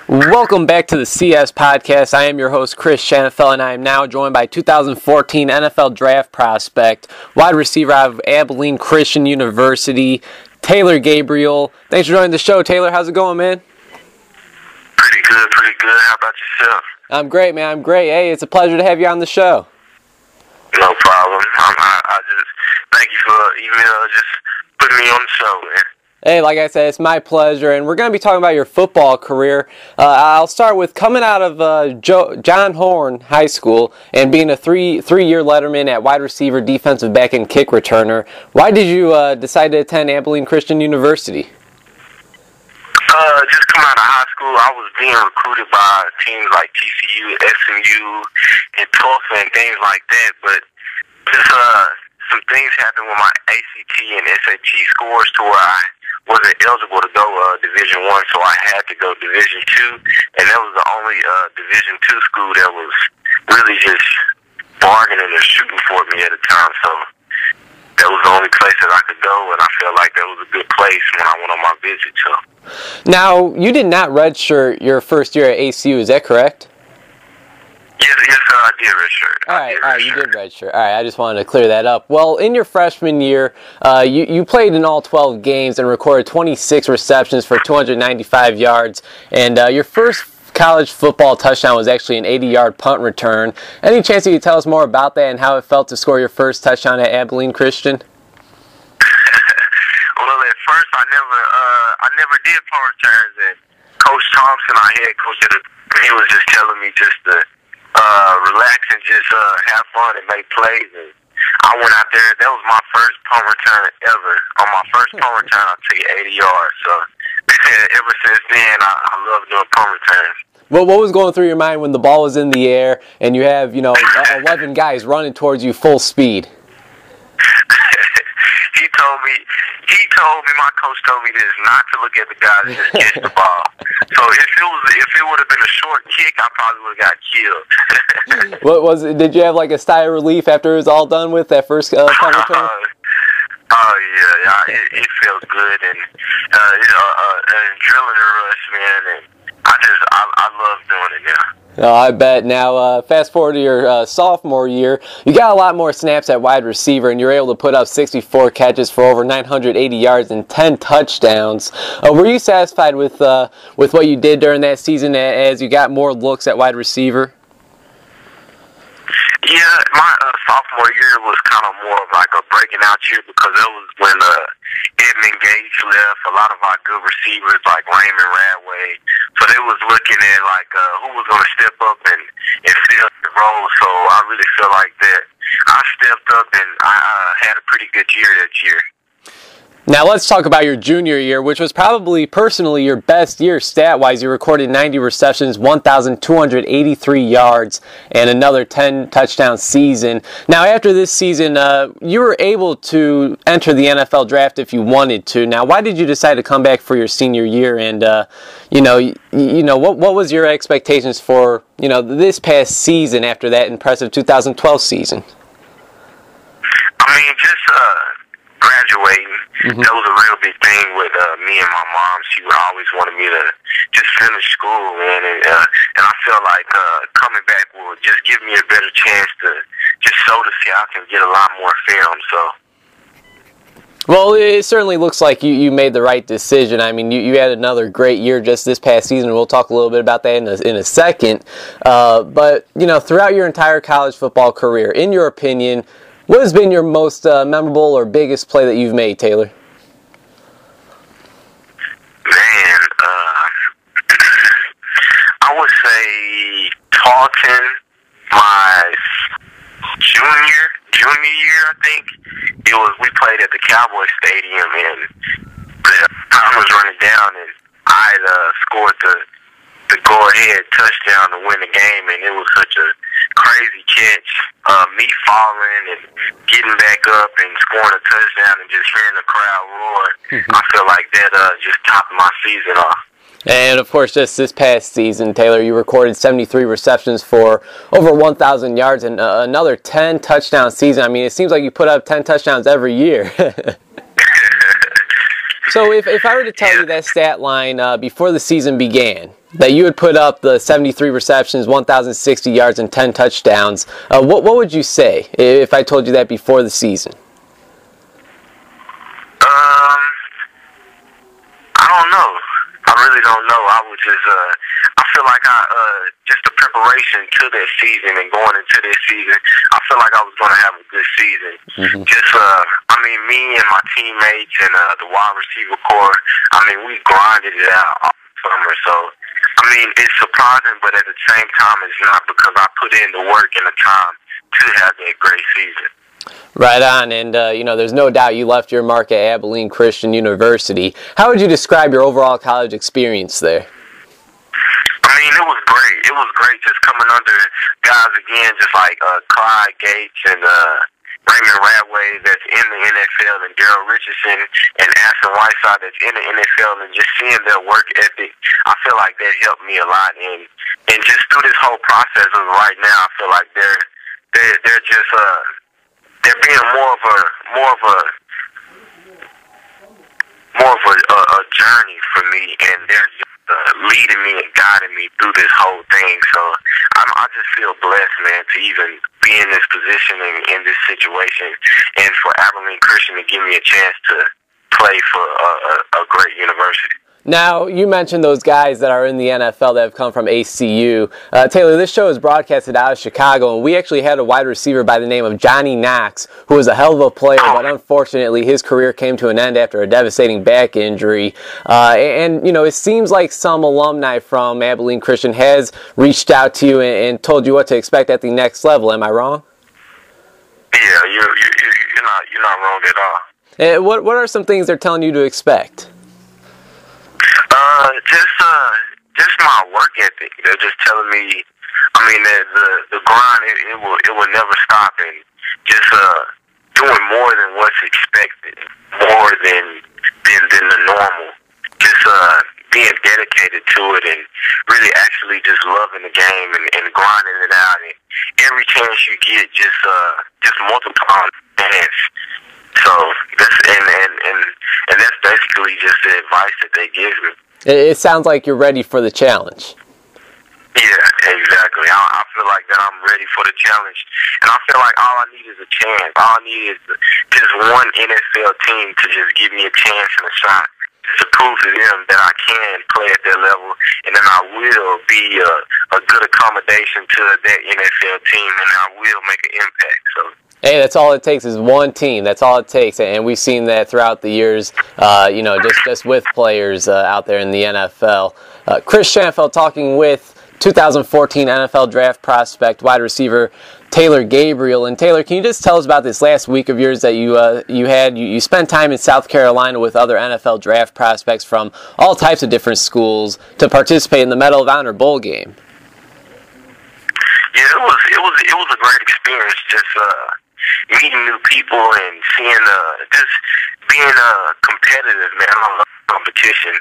Welcome back to the CS Podcast. I am your host, Chris Shanafelt, and I am now joined by 2014 NFL Draft prospect, wide receiver out of Abilene Christian University, Taylor Gabriel. Thanks for joining the show, Taylor. How's it going, man? Pretty good. How about yourself? I'm great, man. I'm great. Hey, it's a pleasure to have you on the show. No problem. I just thank you for even just putting me on the show, man. Hey, like I said, it's my pleasure, and we're going to be talking about your football career. I'll start with coming out of John Horn High School and being a three-year letterman at wide receiver, defensive back, and kick returner. Why did you decide to attend Abilene Christian University? Just coming out of high school, I was being recruited by teams like TCU, SMU, and Tulsa and things like that, but just some things happened with my ACT and SAT scores to where I wasn't eligible to go Division I, so I had to go Division II, and that was the only Division II school that was really just bargaining and shooting for me at the time, so that was the only place that I could go, and I felt like that was a good place when I went on my visit. So. Now, you did not redshirt your first year at ACU, is that correct? Yes, I did redshirt. All right, you did redshirt. All right, I just wanted to clear that up. Well, in your freshman year, you played in all 12 games and recorded 26 receptions for 295 yards, and your first college football touchdown was actually an 80-yard punt return. Any chance you could tell us more about that and how it felt to score your first touchdown at Abilene Christian? Well, at first I never did punt returns, and Coach Thompson, our head coach, he was just telling me just to relax and just have fun and make plays. And I went out there. That was my first punt return ever. On my first punt return, I took it 80 yards. So ever since then, I love doing punt returns. Well, what was going through your mind when the ball was in the air and you have, 11 guys running towards you full speed? My coach told me this, not to look at the guys and just catch the ball. So if it would have been a short kick, I probably would have got killed. What was it? Did you have like a sigh of relief after it was all done with that first punt return? It felt good, and adrenaline rush, man, and I love doing it now. Oh, I bet. Now, fast forward to your sophomore year, you got a lot more snaps at wide receiver, and you were able to put up 64 catches for over 980 yards and 10 touchdowns. Were you satisfied with what you did during that season as you got more looks at wide receiver? Yeah, my sophomore year was kind of more of like a breaking out year because it was when Edmund Gates left, a lot of our good receivers like Raymond Radway. So they was looking at like who was going to step up and fill the role. So I really feel like that I stepped up and I had a pretty good year that year. Now let's talk about your junior year, which was probably personally your best year stat-wise. You recorded 90 receptions, 1,283 yards, and another 10-touchdown season. Now after this season, you were able to enter the NFL draft if you wanted to. Now why did you decide to come back for your senior year? And what was your expectations for this past season after that impressive 2012 season? I mean, just graduating. Mm-hmm. That was a real big thing with me and my mom. She would always wanted me to just finish school, man, and I feel like coming back will just give me a better chance to just so to see I can get a lot more film. So. Well, it certainly looks like you made the right decision. I mean, you had another great year just this past season. We'll talk a little bit about that in a second. But throughout your entire college football career, in your opinion, what has been your most memorable or biggest play that you've made, Taylor? Man, I would say Taunton, my junior year, I think. We played at the Cowboy Stadium, and the time was running down, and I scored the go-ahead touchdown to win the game, and it was such a crazy catch. Me falling and getting back up and scoring a touchdown and just hearing the crowd roar. I feel like that just topped my season off. And, of course, just this past season, Taylor, you recorded 73 receptions for over 1,000 yards and another 10-touchdown season. I mean, it seems like you put up 10 touchdowns every year. So if I were to tell you that stat line before the season began, that you would put up the 73 receptions, 1,060 yards, and 10 touchdowns, what would you say if I told you that before the season? I don't know. I really don't know. I was just, I feel like just the preparation to that season and going into that season, I feel like I was going to have a good season. Just, I mean, me and my teammates and the wide receiver core, I mean, we grinded it out all summer. So, I mean, it's surprising, but at the same time, it's not, because I put in the work and the time to have that great season. Right on, and you know, there's no doubt you left your mark at Abilene Christian University. How would you describe your overall college experience there? I mean, it was great. It was great just coming under guys again, just like Clyde Gates and Raymond Radway that's in the NFL, and Daryl Richardson and Aston Whiteside that's in the NFL, and just seeing their work ethic, I feel like that helped me a lot. And just through this whole process of right now, I feel like they're just they're being more of a journey for me, and they're just leading me and guiding me through this whole thing. So I just feel blessed, man, to even be in this position and in this situation, and for Abilene Christian to give me a chance to play for a great university. Now, you mentioned those guys that are in the NFL that have come from ACU. Taylor, this show is broadcasted out of Chicago, and we actually had a wide receiver by the name of Johnny Knox, who was a hell of a player, but unfortunately his career came to an end after a devastating back injury. And, you know, it seems like some alumni from Abilene Christian has reached out to you and told you what to expect at the next level. Am I wrong? Yeah, you're not wrong at all. What are some things they're telling you to expect? Just my work ethic. They're just telling me, I mean, the grind, it will never stop, and just doing more than what's expected, more than the normal. Just being dedicated to it, and really actually just loving the game and grinding it out. And every chance you get, just multiplying the chance. So that's and that's basically just the advice that they give me. It sounds like you're ready for the challenge. Yeah, exactly. I feel like that I'm ready for the challenge, and I feel like all I need is a chance. All I need is just one NFL team to just give me a chance and a shot, to prove to them that I can play at their level, and then I will be a good accommodation to that NFL team, and I will make an impact. So. Hey, that's all it takes is one team. That's all it takes, and we've seen that throughout the years. You know, just with players out there in the NFL. Chris Shanafelt talking with 2014 NFL Draft prospect wide receiver Taylor Gabriel. And Taylor, can you just tell us about this last week of yours that you spent time in South Carolina with other NFL Draft prospects from all types of different schools to participate in the Medal of Honor Bowl game? Yeah, it was a great experience. Just meeting new people and seeing, just being competitive, man. I love competition.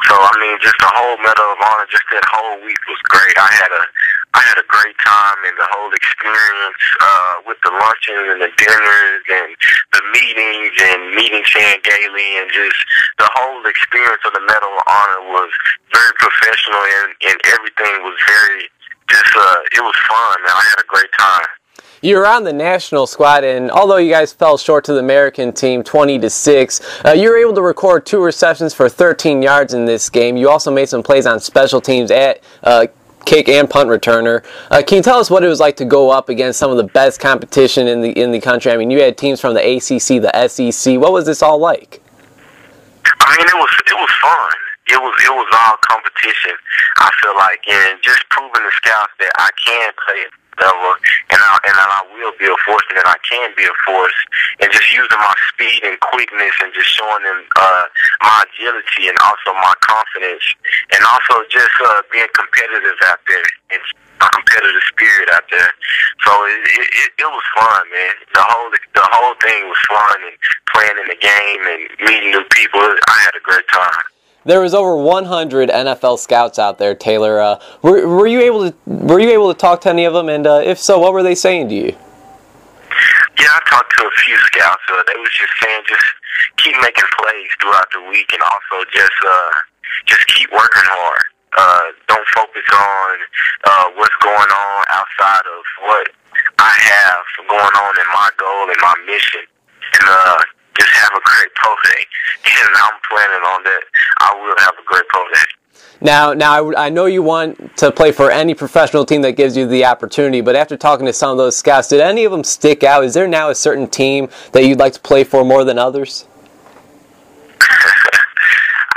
So, I mean, just the whole Medal of Honor, just that whole week was great. I had a great time, and the whole experience with the luncheons and the dinners and the meetings and meeting Shan Gailey, and just the whole experience of the Medal of Honor was very professional, and everything was very just, it was fun, man. I had a great time. You were on the national squad, and although you guys fell short to the American team 20-6, you were able to record 2 receptions for 13 yards in this game. You also made some plays on special teams at kick and punt returner. Can you tell us what it was like to go up against some of the best competition in the country? I mean, you had teams from the ACC, the SEC. What was this all like? I mean, it was fun. It was all competition, I feel like, and just proving the scouts that I can play at level, and I will be a force, and that I can be a force, and just using my speed and quickness, and just showing them my agility and also my confidence, and also just being competitive out there, and a competitive spirit out there. So it was fun, man. The whole thing was fun, and playing in the game and meeting new people. I had a great time. There was over 100 NFL scouts out there, Taylor. Were you able to talk to any of them? And if so, what were they saying to you? Yeah, I talked to a few scouts. They was just saying, keep making plays throughout the week, and also just keep working hard. Don't focus on what's going on outside of what I have going on in my goal and my mission, and just have a great pro day. And I'm planning on that. I will have a great pro day. Now, I know you want to play for any professional team that gives you the opportunity, but after talking to some of those scouts, did any of them stick out? Is there now a certain team that you'd like to play for more than others?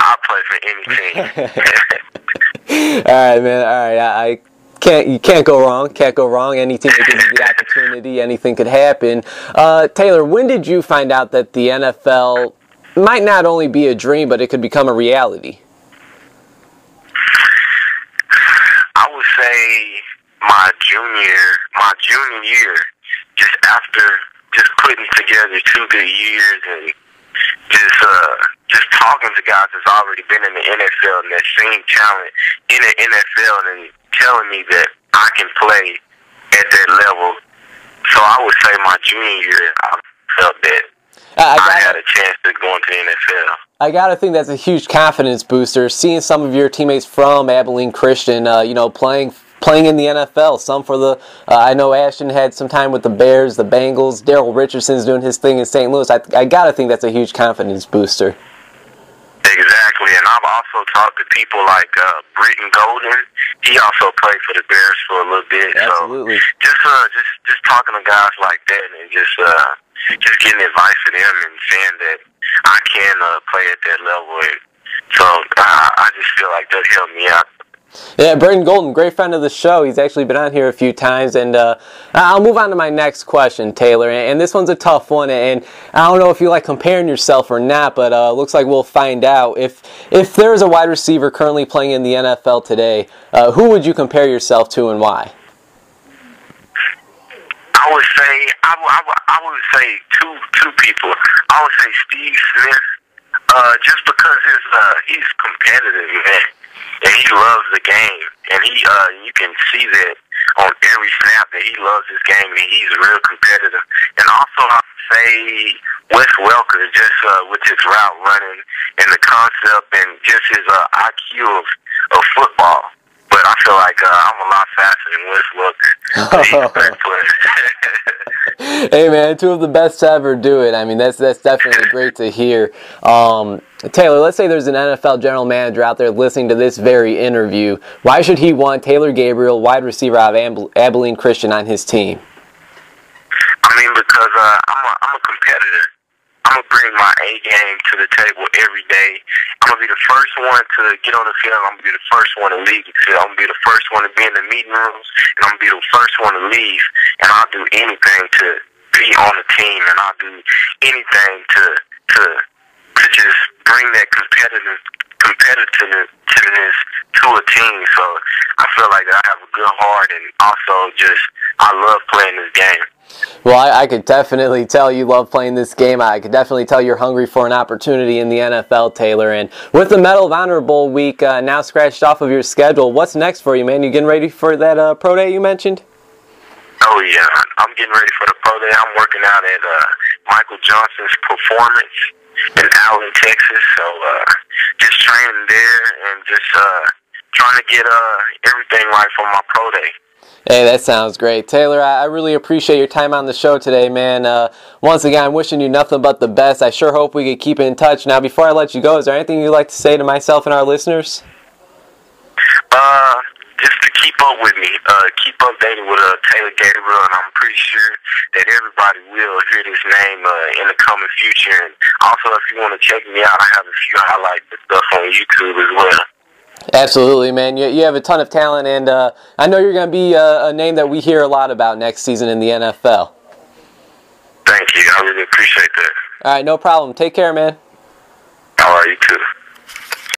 I'll play for any team. All right, man. All right, you can't go wrong. Can't go wrong. Any team that gives you the opportunity, anything could happen. Taylor, when did you find out that the NFL might not only be a dream, but it could become a reality? I would say my junior year, just after putting together 2 good years and just talking to guys that's already been in the NFL and that seen talent in the NFL and telling me that I can play at that level. So I would say my junior year, I felt that I had a chance to go into the NFL. I gotta think that's a huge confidence booster. Seeing some of your teammates from Abilene Christian, playing in the NFL. Some for the, I know Ashton had some time with the Bears, the Bengals. Daryl Richardson's doing his thing in St. Louis. I gotta think that's a huge confidence booster. Exactly, and I've also talked to people like Britton Golden. He also played for the Bears for a little bit. Absolutely. So just talking to guys like that and just getting advice from them and saying that I can play at that level. And so I just feel like that helped me out. Yeah, Britton Golden, great friend of the show. He's actually been on here a few times. And I'll move on to my next question, Taylor. And this one's a tough one. And I don't know if you like comparing yourself or not, but looks like we'll find out. If there is a wide receiver currently playing in the NFL today, who would you compare yourself to and why? I would say two people. I would say Steve Smith, just because he's competitive, man. And he loves the game, and you can see that on every snap that he loves his game, and he's real competitive. And also, I would say Wes Welker, just with his route running and the concept and just his IQ of football. But I feel like I'm a lot faster than Wes Welker. He's a great player. Hey man, two of the best to ever do it. I mean, that's definitely great to hear. Taylor, let's say there's an NFL general manager out there listening to this very interview. Why should he want Taylor Gabriel, wide receiver out of Abilene Christian, on his team? I mean, because I'm a competitor. I'm going to bring my A game to the table every day. I'm going to be the first one to get on the field. I'm going to be the first one to leave the field. I'm going to be the first one to be in the meeting rooms, and I'm going to be the first one to leave. And I'll do anything to be on the team, and I'll do anything to just bring that competitiveness to a team. So I feel like I have a good heart, and also I love playing this game. Well, I could definitely tell you love playing this game. I could definitely tell you're hungry for an opportunity in the NFL, Taylor. And with the Medal of Honor Bowl week now scratched off of your schedule, what's next for you, man? You getting ready for that pro day you mentioned? Oh, yeah. I'm getting ready for the pro day. I'm working out at Michael Johnson's Performance in Allen, Texas. So just training there and just trying to get everything right for my pro day. Hey, that sounds great. Taylor, I really appreciate your time on the show today, man. Once again, I'm wishing you nothing but the best. I sure hope we could keep in touch. Now, before I let you go, is there anything you'd like to say to myself and our listeners? Just to keep up with me, keep updated with Taylor Gabriel, and I'm pretty sure that everybody will hear this name in the coming future. And also, if you want to check me out, I have a few highlights and stuff on YouTube as well. Absolutely, man. You have a ton of talent, and I know you're going to be a name that we hear a lot about next season in the NFL. Thank you. I really appreciate that. All right, no problem. Take care, man. All right, you too.